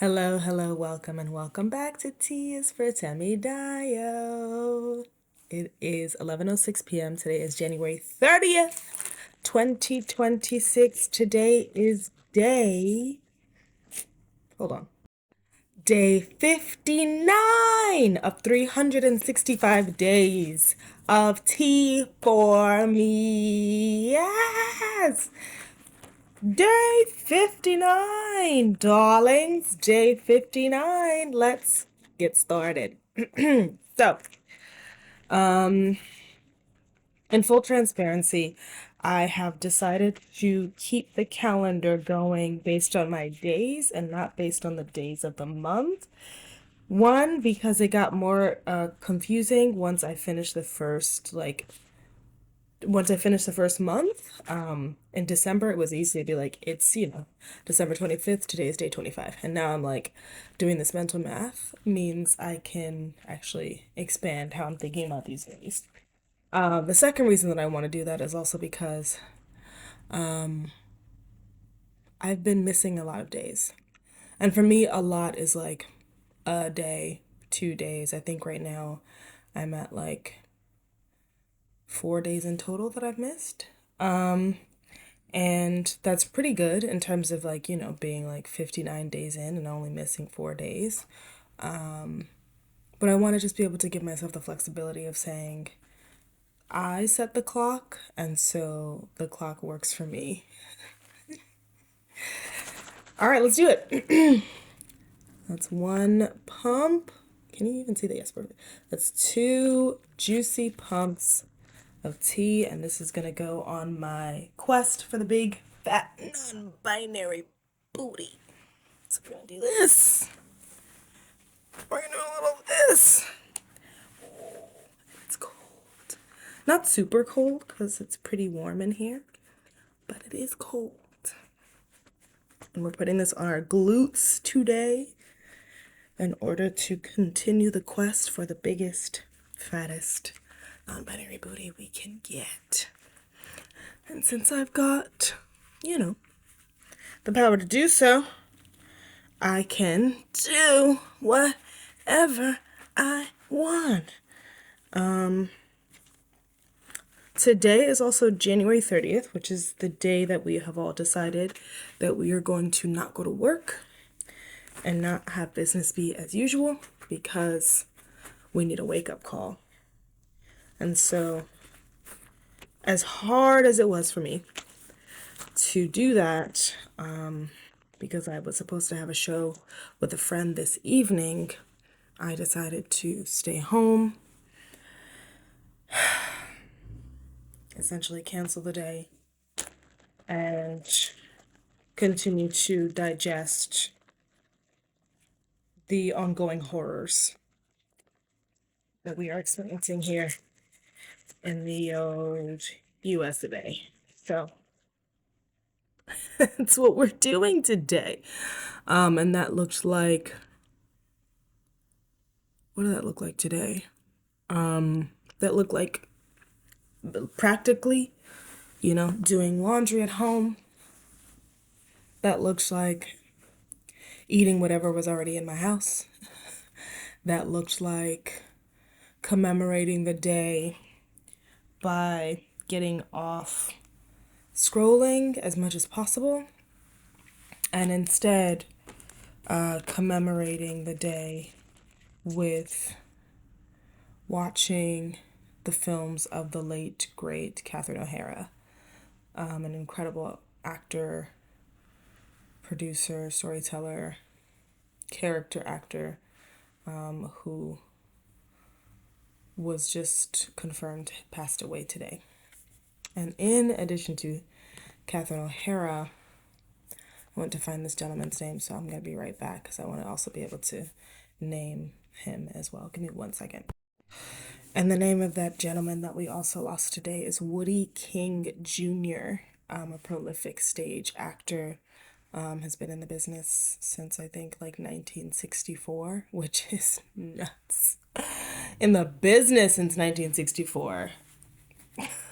Hello, hello, welcome, and welcome back to T is for Temidayo. It is 11:06 p.m. Today is January 30th, 2026. Today is day 59 of 365 days of T for me. Yes! Day 59, darlings. Day 59. Let's get started. So, in full transparency, I have decided to keep the calendar going based on my days and not based on the days of the month. One, because it got more confusing once I finished the first month, in December, it was easy to be like, it's, December 25th, today is day 25. And now I'm like, doing this mental math means I can actually expand how I'm thinking about these days. The second reason that I want to do that is also because I've been missing a lot of days. And for me, a lot is like a day, 2 days. I think right now I'm at like 4 days in total that I've missed. And that's pretty good in terms of like, being like 59 days in and only missing 4 days. But I want to just be able to give myself the flexibility of saying, I set the clock, and so the clock works for me. All right, let's do it. That's one pump. Can you even see that? Yes, perfect. That's two juicy pumps of tea, and this is gonna go on my quest for the big, fat, non-binary booty. So we're gonna do this. We're gonna do a little of this. It's cold. Not super cold, because it's pretty warm in here, but it is cold. And we're putting this on our glutes today in order to continue the quest for the biggest, fattest, non-binary booty we can get. And since I've got, the power to do so, I can do whatever I want. Today is also January 30th, which is the day that we have all decided that we are going to not go to work and not have business be as usual because we need a wake-up call. And so, as hard as it was for me to do that, because I was supposed to have a show with a friend this evening, I decided to stay home, essentially cancel the day, and continue to digest the ongoing horrors that we are experiencing here in the old US of A. So that's what we're doing today. And that looks like, what did that look like today? That looked like practically, doing laundry at home. That looks like eating whatever was already in my house. That looked like commemorating the day by getting off scrolling as much as possible and instead commemorating the day with watching the films of the late, great Catherine O'Hara, an incredible actor, producer, storyteller, character actor, who was just confirmed passed away today. And in addition to Catherine O'Hara, I went to find this gentleman's name, so I'm going to be right back because I want to also be able to name him as well. Give me 1 second. And the name of that gentleman that we also lost today is Woody King Jr., a prolific stage actor, has been in the business since I think like 1964, which is nuts. In the business since 1964.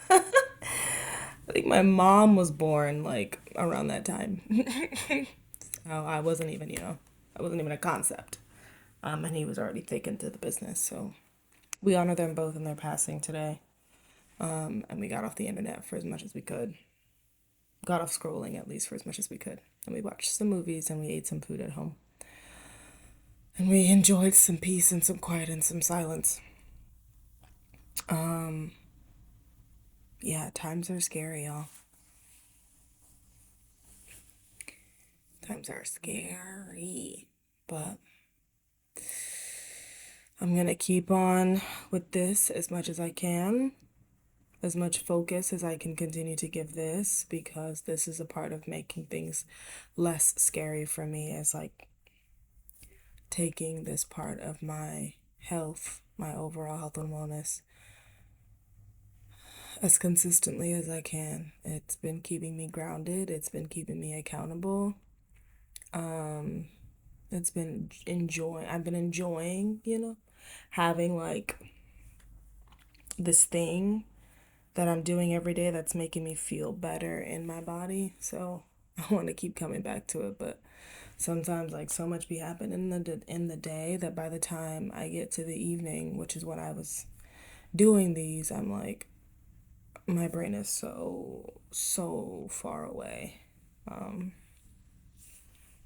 I think my mom was born like around that time. So I wasn't even, It wasn't even a concept. And he was already thick into the business. So we honor them both in their passing today. And we got off the internet for as much as we could. Got off scrolling at least for as much as we could. And we watched some movies and we ate some food at home. And we enjoyed some peace and some quiet and some silence. Yeah, times are scary, y'all. Times are scary. But I'm going to keep on with this as much as I can, as much focus as I can continue to give this, because this is a part of making things less scary for me, as like taking this part of my health, my overall health and wellness, as consistently as I can. It's been keeping me grounded, it's been keeping me accountable. It's been I've been enjoying, having like this thing that I'm doing every day that's making me feel better in my body. So I want to keep coming back to it, but sometimes like so much be happening in the day that by the time I get to the evening, which is when I was doing these, I'm like, my brain is so far away.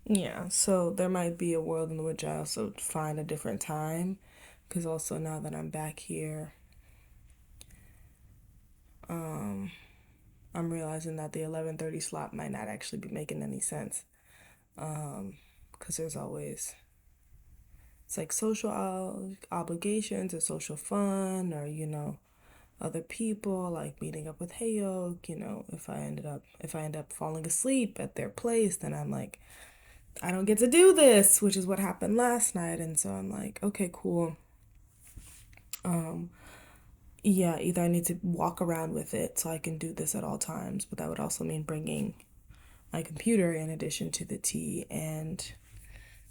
Yeah, so there might be a world in which I also find a different time, because also now that I'm back here, I'm realizing that the 11:30 slot might not actually be making any sense. Because there's always, it's like social obligations or social fun, or other people, like meeting up with Hayok. If I end up falling asleep at their place, then I'm like, I don't get to do this, which is what happened last night. And so I'm like, okay, cool. Yeah, either I need to walk around with it so I can do this at all times, but that would also mean bringing my computer in addition to the tea and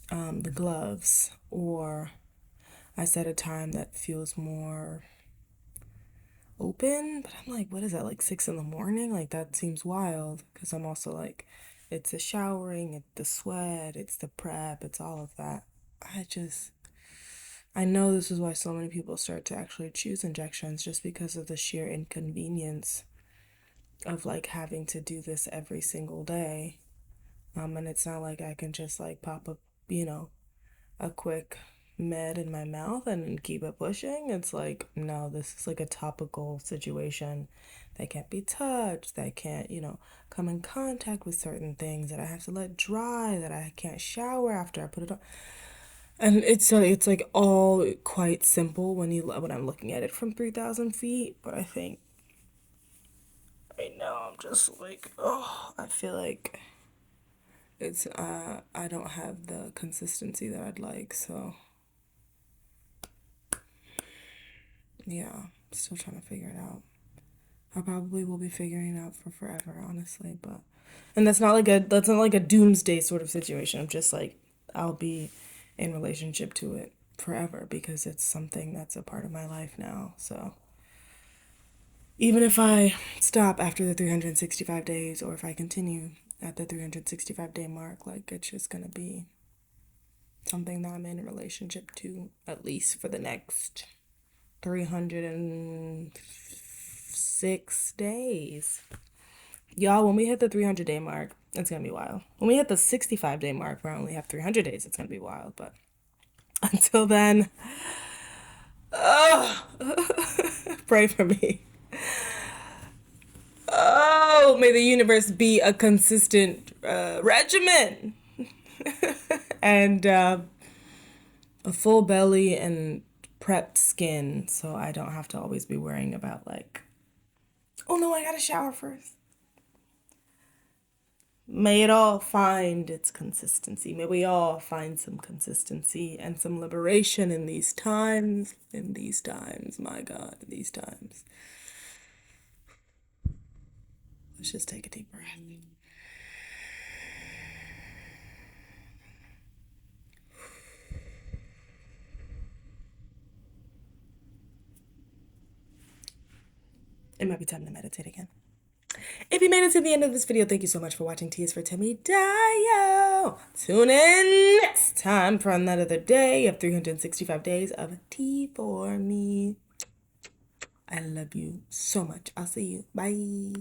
the gloves, or I set a time that feels more open. But I'm like, what is that, like 6 in the morning? Like, that seems wild, because I'm also like, it's the showering, it's the sweat, it's the prep, it's all of that. I know this is why so many people start to actually choose injections, just because of the sheer inconvenience of like having to do this every single day. And it's not like I can just like pop up, you know, a quick med in my mouth and keep it pushing. It's like, no, this is like a topical situation that can't be touched, that can't, come in contact with certain things, that I have to let dry, that I can't shower after I put it on. And it's like all quite simple when I'm looking at it from 3,000 feet, but I think right now I'm just like, oh, I feel like I don't have the consistency that I'd like, so yeah, still trying to figure it out. I probably will be figuring it out for forever, honestly, but and that's not like a doomsday sort of situation. I'm just like, I'll be in relationship to it forever because it's something that's a part of my life now. So even if I stop after the 365 days, or if I continue at the 365-day mark, like, it's just gonna be something that I'm in a relationship to at least for the next 306 days. Y'all, when we hit the 300-day mark, it's gonna be wild. When we hit the 65-day mark, where I only have 300 days, it's gonna be wild. But until then, oh, pray for me. Oh, may the universe be a consistent regimen and a full belly and prepped skin, so I don't have to always be worrying about like, oh no, I gotta shower first. May it all find its consistency. May we all find some consistency and some liberation in these times. In these times, my God, in these times. Let's just take a deep breath. It might be time to meditate again. If you made it to the end of this video, thank you so much for watching. TisforTemidayo. Tune in next time for another day of 365 days of tea for me. I love you so much. I'll see you. Bye.